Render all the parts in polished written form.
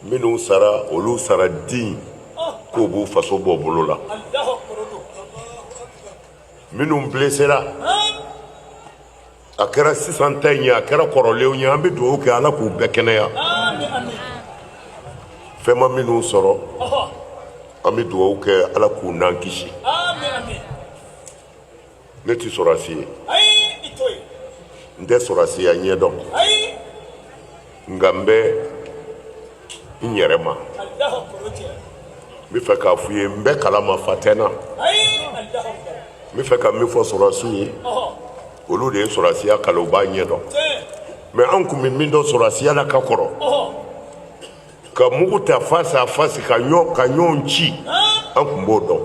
minnu sara olu sara din k'o b'u faso bɔ bolo la minnu blessera a kɛra sisan ta in ye a kɛra kɔrɔlenw ye an bɛ dugawu kɛ ala k'u bɛɛ kɛnɛya fɛn ma minnu sɔrɔ an bɛ dugawu kɛ ala k'u n'an kisi ne tɛ sɔrɔsi ye n tɛ sɔrɔsiya ɲɛdɔn nka n bɛ n yɛrɛ ma n bɛ fɛ k'a f'u ye n bɛ kalama fa tɛ n na n bɛ fɛ ka min fɔ sɔrɔsiw ye olu de ye sɔrɔsiya kalan u b'a ɲɛdɔn mɛ an kun bɛ min dɔn sɔrɔsiya la ka kɔrɔ ka mugu ta face à face ka ɲɔgɔn ci an kun b'o dɔn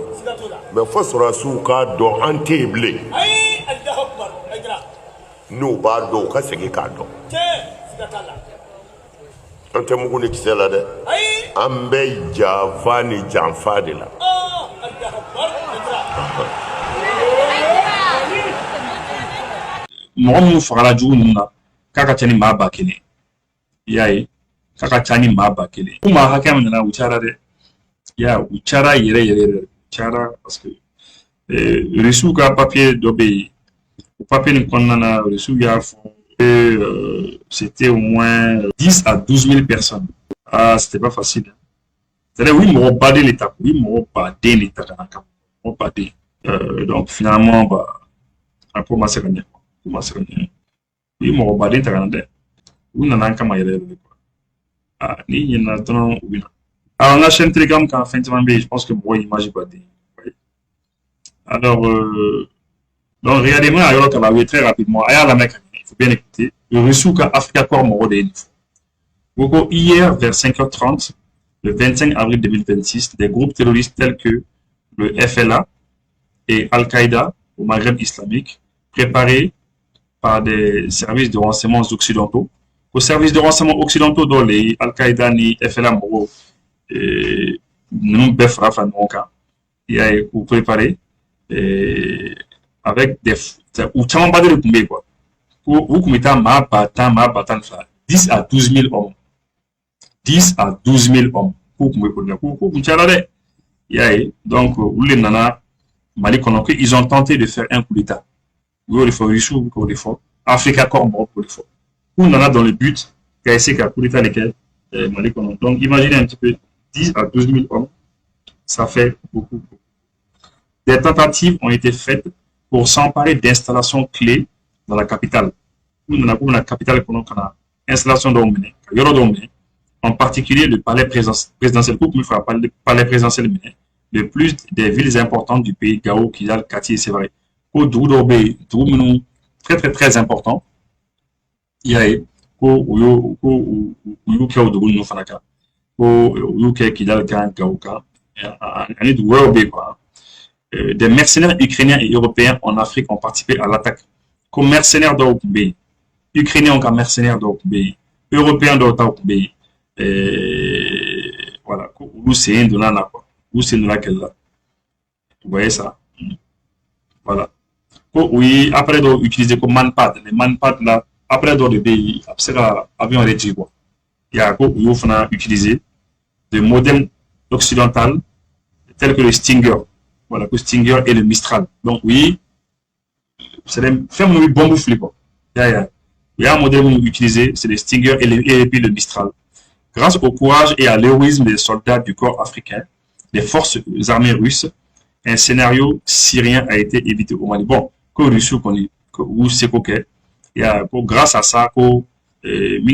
mɛ fɔ sɔrɔsiw k'a dɔn an tɛ yen bilen n'u b'a dɔn u ka segin k'a dɔn an tɛ mugu ni kisɛ la dɛ an bɛ janfa ni janfa de la mɔgɔ minnu fagara jugu ninnu na k'a ka ca ni maa 1000 i y'a ye k'a ka ca ni maa 1000 u maa hakɛ min nana u cayara dɛ i y'a u cayara yɛrɛ yɛrɛ u cayara parce que Russie ka papier dɔ bɛ yen o papier nin kɔnɔna na Russie y'a fɔ c'était au moins 10 à 12 000 personnes. Ah, c'était pas facile. C'est-à-dire, oui, mon badé l'état, oui, mon badé l'état, mon badé. Donc, finalement, bah, pour ma seconde, oui, mon badé l'état, oui, n'en a qu'à m'aider. Ah, ni y en a tant, oui. Alors, on a chaîne Telegram quand fin de je pense que moi, image badé. Alors, donc, regardez-moi, alors, qu'elle va très rapidement. Ailleurs, la mec, il faut bien écouter. Le Rusuka Africa Corps Morode. Hier, vers 5h30, le 25 avril 2026, des groupes terroristes tels que le FLA et Al-Qaïda au Maghreb islamique, préparés par des services de renseignement occidentaux. Aux services de renseignement occidentaux, dont les Al-Qaïda ni FLA Moro, nous befra fanonka, il y a préparé avec des ou tellement pas de retomber quoi. Vous commettez ma batan 10 à 12 000 hommes. 10 à 12 000 hommes. Donc, ils ont tenté de faire un coup d'État. Africa Corps pour le fort. On en a dans le but qu'à coup d'État lesquels donc, imaginez un petit peu 10 à 12 000 hommes. Ça fait beaucoup. Des tentatives ont été faites pour s'emparer d'installations clés dans la capitale. La capitale installation d'Omene, en particulier le palais présidentiel, palais présidentiel, le plus des villes importantes du pays, Gao, Kidal, Kati et c'est vrai. Très très très important. Il y a des mercenaires ukrainiens et européens en Afrique ont participé à l'attaque. Comme mercenaires d'Okubi, Ukrainiens comme mercenaires d'Okubi, Européens d'Okubi, voilà, où c'est de là, quoi. Où c'est de là qu'elle là. Vous voyez ça? Voilà. Oui, après d'utiliser comme manpad, les manpad là, après de pays, après avion réduit quoi. Il y a utilisé des modèles occidentaux tels que le Stinger, voilà, le Stinger et le Mistral. Donc oui. C'est des femmes bombes flippant. Il y a un modèle utilisé, c'est le Stinger et puis le Mistral. Grâce au courage et à l'héroïsme des soldats du corps africain, des forces armées russes, un scénario syrien a été évité au Mali. Bon, grâce à ça, le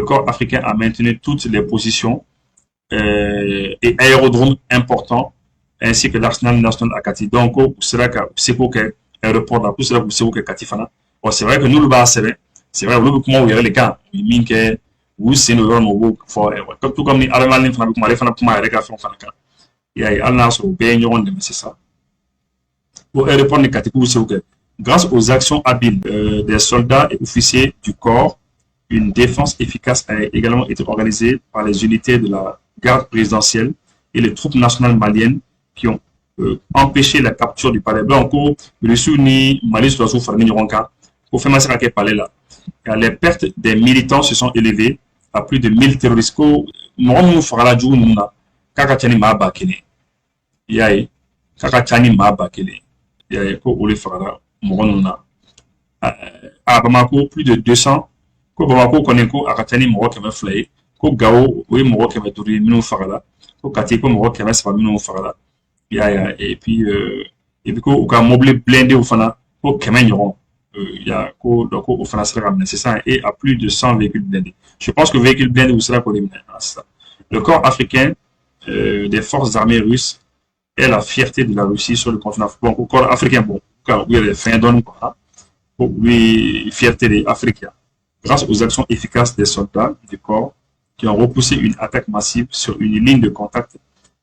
corps africain a maintenu toutes les positions et aérodromes importants ainsi que l'arsenal national à Kati. Donc, c'est aéroport Katifana. C'est vrai que nous le bas c'est vrai comment vous avez les cas, vous c'est nous tout comme les Allemands il y a c'est ça. Pour aéroport de Kati, grâce aux actions habiles des soldats et officiers du corps, une défense efficace a également été organisée par les unités de la garde présidentielle et les troupes nationales maliennes qui ont empêché la capture du palais blanc. Le Souni, Mali, sur la pour faire masser palais là. Les pertes des militants se sont élevées à plus de 1000 terroristes. Mon fera du Nuna, Kakachani Mabakine. Yaye, Kakachani Mabakine. Yaye, ko Oli Fara, Monuna. À Bamako, plus de 200. Ko Bamako, Koneko, Akachani, Moro, Flay. Ko Gao, oui, Moro, Kemeturi, Mino Farada. Ko Katiko, Moro, Kemes, Mino Farada. Et puis, ko ka mobile blindé au Fana, ko Kemenyon. Il y a au Fana sera nécessaire et à plus de 100 véhicules blindés. Je pense que véhicules blindés, vous serez pour les Le corps africain des forces armées russes est la fierté de la Russie sur le continent. Bon, au corps africain, bon, car oui, les fins d'honneur, oui, fierté des Africains. Grâce aux actions efficaces des soldats du corps qui ont repoussé une attaque massive sur une ligne de contact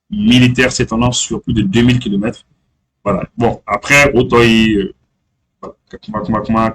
militaire s'étendant sur plus de 2000 km. Voilà. Bon, après, auto, voilà.